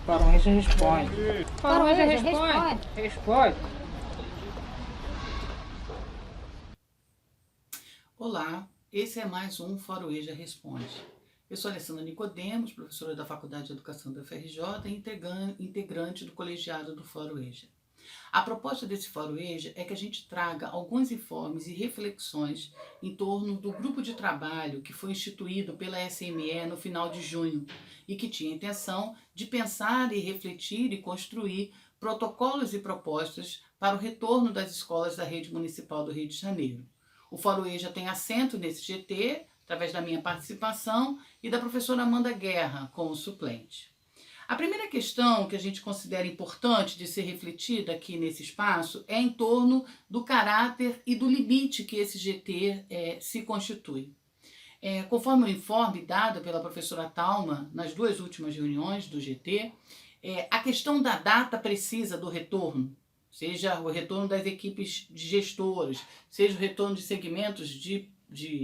Faroeste responde. Faroeste responde. Responde. Olá, esse é mais um Faroeja Responde. Eu sou Alessandra Nicodemos, professora da Faculdade de Educação da UFRJ e integrante do colegiado do Faroeja. A proposta desse Faroeja é que a gente traga alguns informes e reflexões em torno do grupo de trabalho que foi instituído pela SME no final de junho e que tinha a intenção de pensar e refletir e construir protocolos e propostas para o retorno das escolas da rede municipal do Rio de Janeiro. O Faroeja tem assento nesse GT, através da minha participação e da professora Amanda Guerra, como suplente. A primeira questão que a gente considera importante de ser refletida aqui nesse espaço é em torno do caráter e do limite que esse GT se constitui. Conforme o informe dado pela professora Thalma nas duas últimas reuniões do GT, a questão da data precisa do retorno, seja o retorno das equipes de gestores, seja o retorno de segmentos de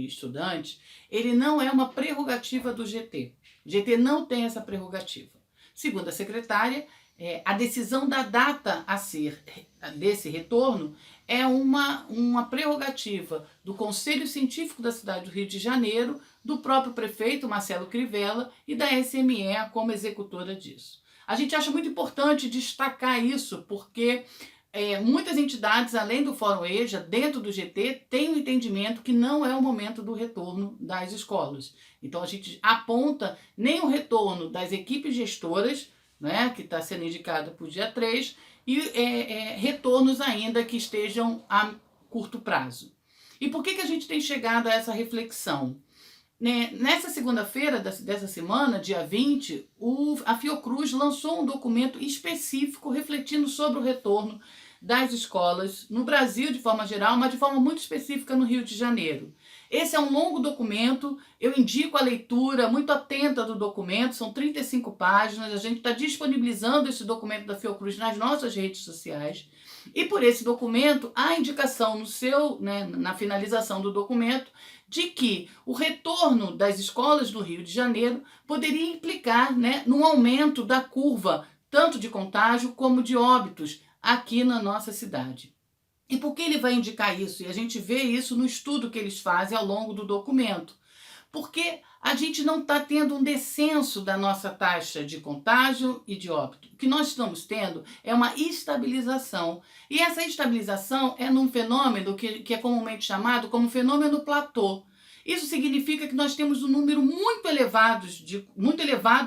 estudantes, ele não é uma prerrogativa do GT. O GT não tem essa prerrogativa. Segundo a secretária, a decisão da data a ser desse retorno é uma prerrogativa do Conselho Científico da cidade do Rio de Janeiro, do próprio prefeito Marcelo Crivella e da SME como executora disso. A gente acha muito importante destacar isso, porque muitas entidades, além do Fórum EJA, dentro do GT, têm um entendimento que não é o momento do retorno das escolas. Então a gente aponta nem o retorno das equipes gestoras, né, que está sendo indicado para o dia 3, e retornos ainda que estejam a curto prazo. E por que a gente tem chegado a essa reflexão? Nessa segunda-feira dessa semana, dia 20, a Fiocruz lançou um documento específico refletindo sobre o retorno das escolas no Brasil de forma geral, mas de forma muito específica no Rio de Janeiro. Esse é um longo documento, eu indico a leitura muito atenta do documento, são 35 páginas, a gente está disponibilizando esse documento da Fiocruz nas nossas redes sociais. E por esse documento, há a indicação na finalização do documento de que o retorno das escolas do Rio de Janeiro poderia implicar num aumento da curva, tanto de contágio como de óbitos, aqui na nossa cidade. E por que ele vai indicar isso? E a gente vê isso no estudo que eles fazem ao longo do documento. Porque a gente não está tendo um descenso da nossa taxa de contágio e de óbito. O que nós estamos tendo é uma estabilização. E essa estabilização é num fenômeno que é comumente chamado como fenômeno platô. Isso significa que nós temos um número muito elevado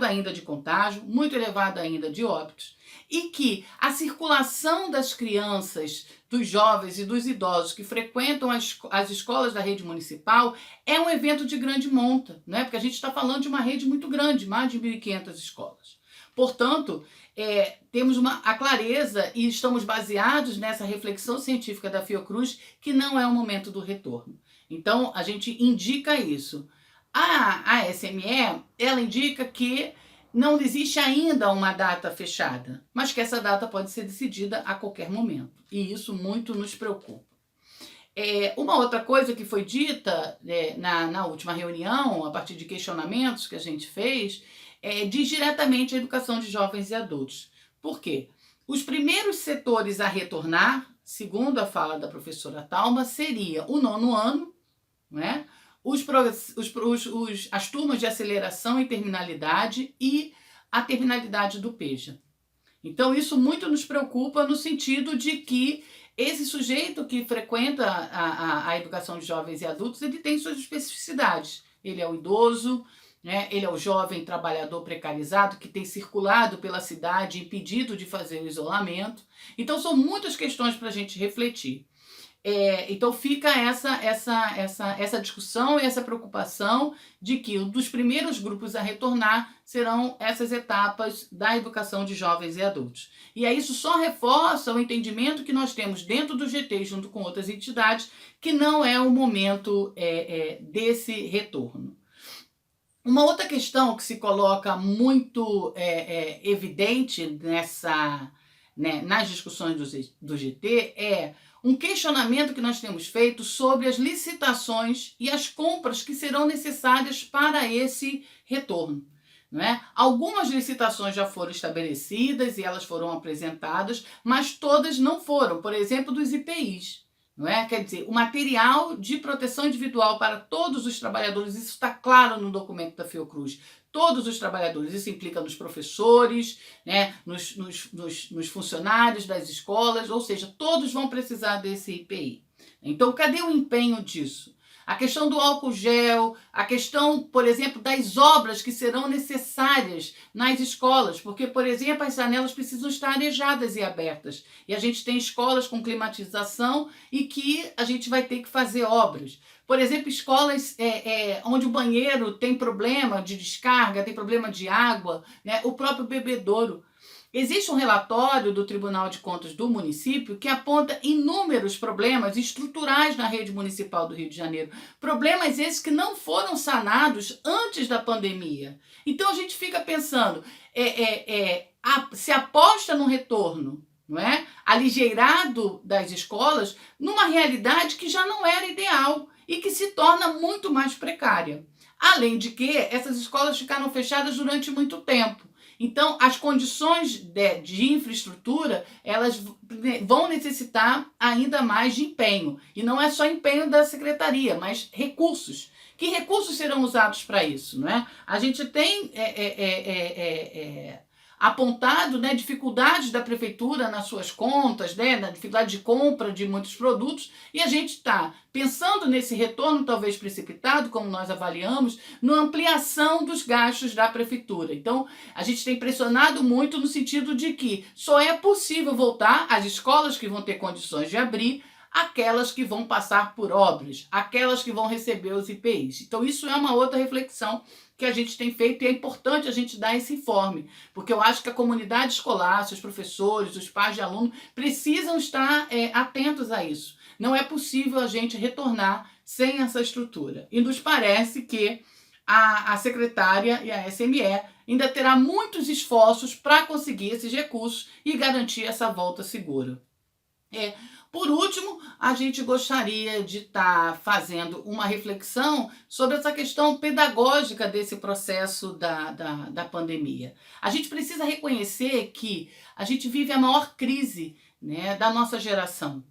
ainda de contágio, muito elevado ainda de óbitos, e que a circulação das crianças, dos jovens e dos idosos que frequentam as escolas da rede municipal é um evento de grande monta, né? Porque a gente está falando de uma rede muito grande, mais de 1.500 escolas. Portanto, temos a clareza e estamos baseados nessa reflexão científica da Fiocruz que não é o momento do retorno. Então, a gente indica isso. A SME, ela indica que não existe ainda uma data fechada, mas que essa data pode ser decidida a qualquer momento. E isso muito nos preocupa. Uma outra coisa que foi dita na última reunião, a partir de questionamentos que a gente fez, diz diretamente a educação de jovens e adultos. Por quê? Os primeiros setores a retornar, segundo a fala da professora Thalma, seria o 9º ano, né? As turmas de aceleração e terminalidade e a terminalidade do PEJA. Então, isso muito nos preocupa no sentido de que esse sujeito que frequenta a educação de jovens e adultos, ele tem suas especificidades. Ele é o idoso, né? Ele é o jovem trabalhador precarizado que tem circulado pela cidade impedido de fazer o isolamento. Então, são muitas questões para a gente refletir. Então fica essa discussão e essa preocupação de que um dos primeiros grupos a retornar serão essas etapas da educação de jovens e adultos. E aí isso só reforça o entendimento que nós temos dentro do GT, junto com outras entidades, que não é o momento desse retorno. Uma outra questão que se coloca muito evidente nas discussões do GT é um questionamento que nós temos feito sobre as licitações e as compras que serão necessárias para esse retorno. não é? Algumas licitações já foram estabelecidas e elas foram apresentadas, mas todas não foram, por exemplo, dos IPIs. Não é? Quer dizer, o material de proteção individual para todos os trabalhadores, isso está claro no documento da Fiocruz. Todos os trabalhadores, isso implica nos professores, né, nos funcionários das escolas, ou seja, todos vão precisar desse IPI. Então, cadê o empenho disso? A questão do álcool gel, a questão, por exemplo, das obras que serão necessárias nas escolas, porque, por exemplo, as janelas precisam estar arejadas e abertas. E a gente tem escolas com climatização e que a gente vai ter que fazer obras. Por exemplo, escolas onde o banheiro tem problema de descarga, tem problema de água, né? O próprio bebedouro. Existe um relatório do Tribunal de Contas do município que aponta inúmeros problemas estruturais na rede municipal do Rio de Janeiro. Problemas esses que não foram sanados antes da pandemia. Então a gente fica pensando, se aposta no retorno, não é? Aligeirado das escolas, numa realidade que já não era ideal e que se torna muito mais precária. Além de que essas escolas ficaram fechadas durante muito tempo. Então, as condições de infraestrutura, elas vão necessitar ainda mais de empenho. E não é só empenho da secretaria, mas recursos. Que recursos serão usados para isso, não é? A gente tem apontado, né, dificuldades da prefeitura nas suas contas, né, na dificuldade de compra de muitos produtos, e a gente está pensando nesse retorno talvez precipitado, como nós avaliamos, na ampliação dos gastos da prefeitura. Então, a gente tem pressionado muito no sentido de que só é possível voltar às escolas que vão ter condições de abrir, aquelas que vão passar por obras, aquelas que vão receber os IPIs. Então, isso é uma outra reflexão que a gente tem feito e é importante a gente dar esse informe, porque eu acho que a comunidade escolar, seus professores, os pais de alunos precisam estar atentos a isso. Não é possível a gente retornar sem essa estrutura. E nos parece que a secretária e a SME ainda terá muitos esforços para conseguir esses recursos e garantir essa volta segura. Por último, a gente gostaria de estar fazendo uma reflexão sobre essa questão pedagógica desse processo da pandemia. A gente precisa reconhecer que a gente vive a maior crise, né, da nossa geração.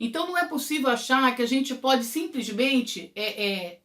Então não é possível achar que a gente pode simplesmente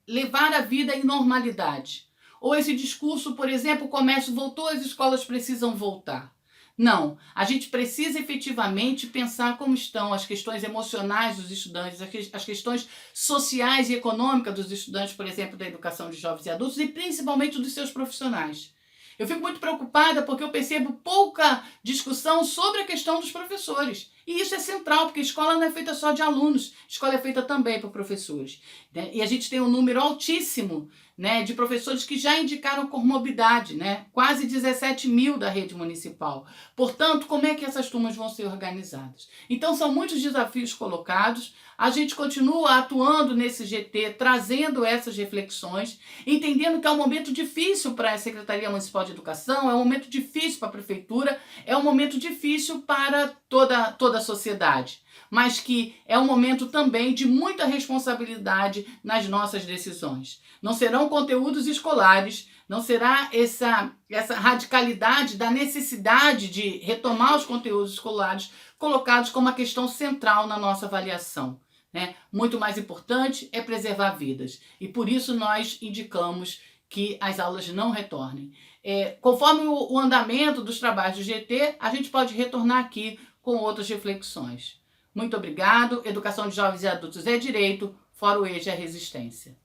levar a vida em normalidade. Ou esse discurso, por exemplo, o comércio voltou, as escolas precisam voltar. Não, a gente precisa efetivamente pensar como estão as questões emocionais dos estudantes, as questões sociais e econômicas dos estudantes, por exemplo, da educação de jovens e adultos e principalmente dos seus profissionais. Eu fico muito preocupada porque eu percebo pouca discussão sobre a questão dos professores. E isso é central, porque a escola não é feita só de alunos, a escola é feita também por professores. Né? E a gente tem um número altíssimo, né, de professores que já indicaram comorbidade, né? Quase 17 mil da rede municipal. Portanto, como é que essas turmas vão ser organizadas? Então, são muitos desafios colocados. A gente continua atuando nesse GT, trazendo essas reflexões, entendendo que é um momento difícil para a Secretaria Municipal de Educação, é um momento difícil para a Prefeitura, é um momento difícil para toda a sociedade, mas que é um momento também de muita responsabilidade nas nossas decisões. Não serão conteúdos escolares, não será essa radicalidade da necessidade de retomar os conteúdos escolares colocados como uma questão central na nossa avaliação. Né? Muito mais importante é preservar vidas e por isso nós indicamos que as aulas não retornem. Conforme o andamento dos trabalhos do GT, a gente pode retornar aqui com outras reflexões. Muito obrigado. Educação de jovens e adultos é direito, fora o EJA é resistência.